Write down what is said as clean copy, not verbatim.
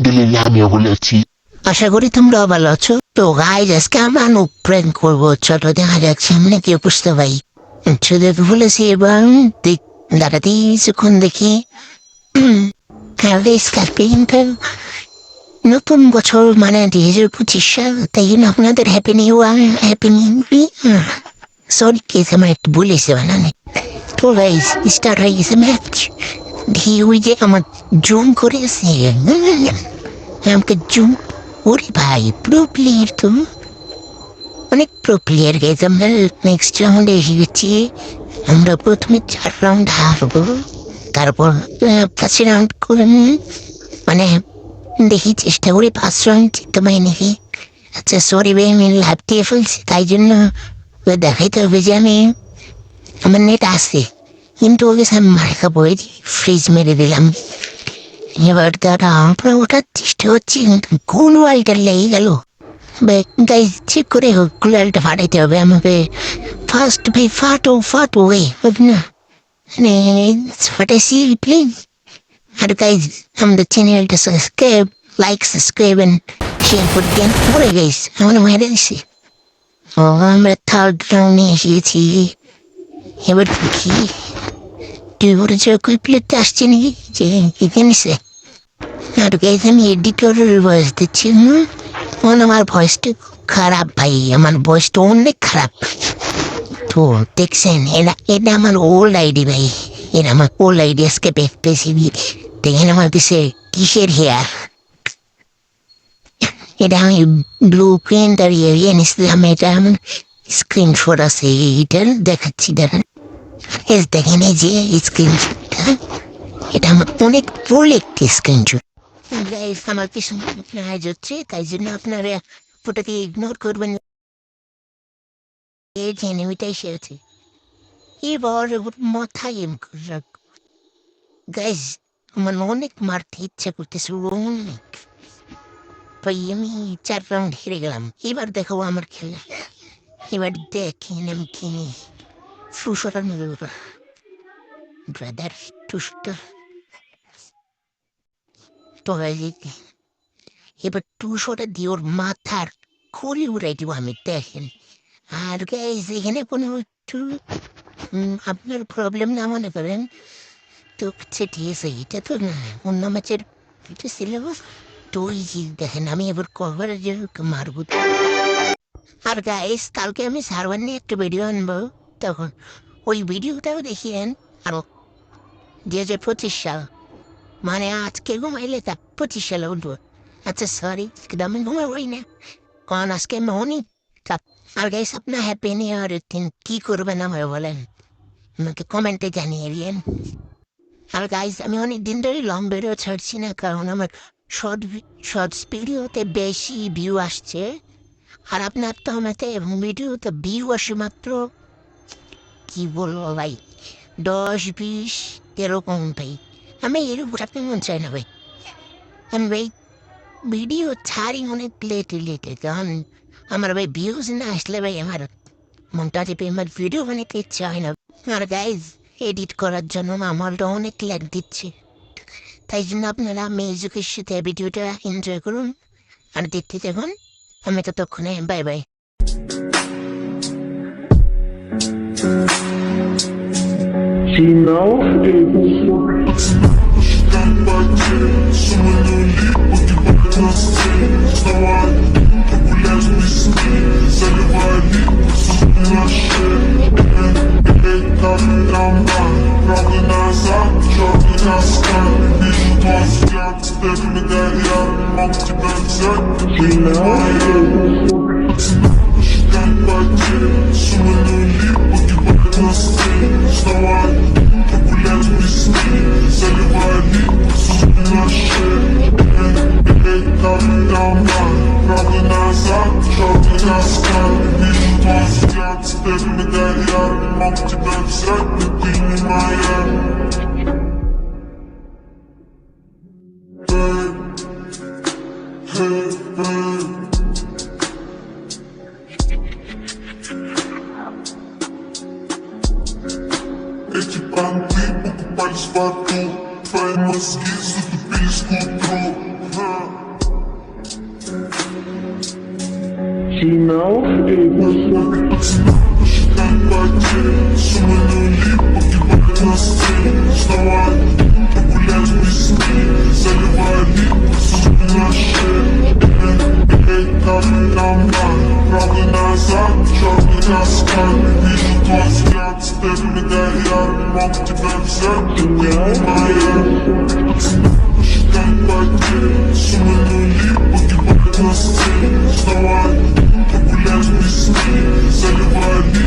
আলহামদুলিল্লাহ আমিও ভালো আছি। আশা করি তোমরা ভালো আছো। তো গাইজ আজকে আমরা প্র্যাঙ্ক করবো, ছোট দেখা যাচ্ছে সামনে কেউ বুঝতে পারি। ছোট বলেছি এবার দাঁড়াতে কিছুক্ষণ দেখি। স্কার্পিংটা নতুন বছর মানে 2025 সাল, তাই জন্য আপনাদের happy new year, happy new year. Sorry case আমার একটু বলেছে বানানে। তো গাইজ স্টার্ট হয়ে গেছে ম্যাচ। দেখি ওই যে আমার জুম করেছে, আমাকে জুম। ওরে ভাই প্রো প্লেয়ার তো, অনেক প্রো প্লেয়ার গেছে। আমরা নেক্সট রাউন্ডে এসে গেছি। আমরা প্রথমে 4 রাউন্ড হারবো, তারপর 5 রাউন্ড করে মানে দেখি চেষ্টা করি 5 রাউন্ড জিততে পারি নাকি। আচ্ছা সরি ভাই, আমি লাভ দিয়ে ফেলছি, তাই জন্য দেখাইতে হবে যে আমি আমার নেট আসছে, কিন্তু ওকে আমি মার খাবো, ফ্রিজ মেরে দিলাম। এবার দাদা আমরা ওঠার চেষ্টা করছি, কোন ওয়ালটা লেগে গেল। গাইজ চেক করে হোক কুলালটা ফাটাইতে হবে আমাকে ফার্স্ট। ভাই ফাটো ফাটো না মানে ফাটাইছি প্লিজ। আর গাইজ আমাদের চ্যানেলটা subscribe, like, subscribe and share করে দেন। পরে গাইজ আমরা মেরে দিছি। ও আমরা থার্ড রাউন্ডে এসে গেছি। এবার কি তুই বলেছ কই প্লেটটা আসছে নাকি যে এখানে সে? আর গাইজ আমি এডিটরের ভয়েস দিচ্ছি। আমার ভয়েসটা খারাপ ভাই, আমার ভয়েসটা অনেক খারাপ। তো দেখছেন এটা আমার ওল্ড আইডি ভাই, এটা আমার ওল্ড আইডি। আজকে পেয়েছি দেখেন আমার কাছে কিসের হেয়ার। এটা আমি ব্লু প্রিন্ট আর ইয়ে নিচ্ছিলাম, এটা আমার স্ক্রিনশট আছে, এইটার দেখাচ্ছি দাঁড়ান। দেখেন এই যে স্ক্রিনশটটা, এটা আমার অনেক পুরো একটি স্ক্রিনশট। গাইস আমার কিছু কাজ হচ্ছে, তাই জন্য আপনারা ফটোকে ইগনোর করবেন। এই যে এনিমিটাই সেরেছে, এবার মাথায় এম করে রাখবো। গাইস আমার অনেক মারতে ইচ্ছা করতেছে, অনেক ভাই। আমি 4 রাউন্ড হেরে গেলাম, এবার দেখো আমার খেলা। এবার দেখেন আমি কিনি সুসরা ব্রাদার টুসটা। তো এবার 200টা দিয়ে ওর মাথার খুলি উড়াই দিব আমি, দেখেন। আর গাইজ এখানে কোনো একটু আপনার প্রবলেম না মনে করেন তো হচ্ছে, ঠিক আছে এটা তো অন্য ম্যাচের একটু সিলেবাস। তো ওই দেখেন আমি এবার কভারেজে মারবো। আর গাইজ কালকে আমি সার্ভার নিয়ে একটা ভিডিও আনবো, তখন ওই ভিডিওটাও দেখিয়েন। আরো 2025 সাল মানে আজকে ঘুমাইলে তা 25 সালে উঠবো। আচ্ছা সরি আমি ঘুমাবোই না, কারণ আজকে আমি অনেক চাপ। আর গাইস আপনার হ্যাপি নিউ ইয়ারের দিন কি করবেন আমায় বলেন, আমাকে কমেন্টে জানিয়ে দিন। আর গাইস আমি অনেক দিন ধরে লং ভিডিও ছাড়ছি না, কারণ আমার শর্টস ভিডিওতে বেশি ভিউ আসছে। আর আপনার তো আমাকে ভিডিওতে ভিউ আসে মাত্র কি বলবো ভাই 10-20 এরকম ভাই। আমি এরকম রাখতে মন চাই না ভাই। আমি ভাই ভিডিও ছাড়ি অনেক লেটে, কারণ আমার ভাই ভিউজ না আসলে ভাই আমার মনটা চেপে আমার ভিডিও বানাতে ইচ্ছা হয় না। আর গাইজ এডিট করার জন্য আমারটা অনেক ল্যাগ দিচ্ছে, তাই জন্য আপনারা মিউজিকের সাথে ভিডিওটা এনজয় করুন আর দেখতে থাকুন। আমি ততক্ষণে bye bye. Equipando ocupar espaço, vai uma esquizo do pisco, Чинал. Правда назад, черный раскат. Вижу твой взгляд, степь мне горят. Могу тебя взять, ты не моя. Считай потери, суммы нули, погибать на сцене. Вставай, погулять без сны, заливай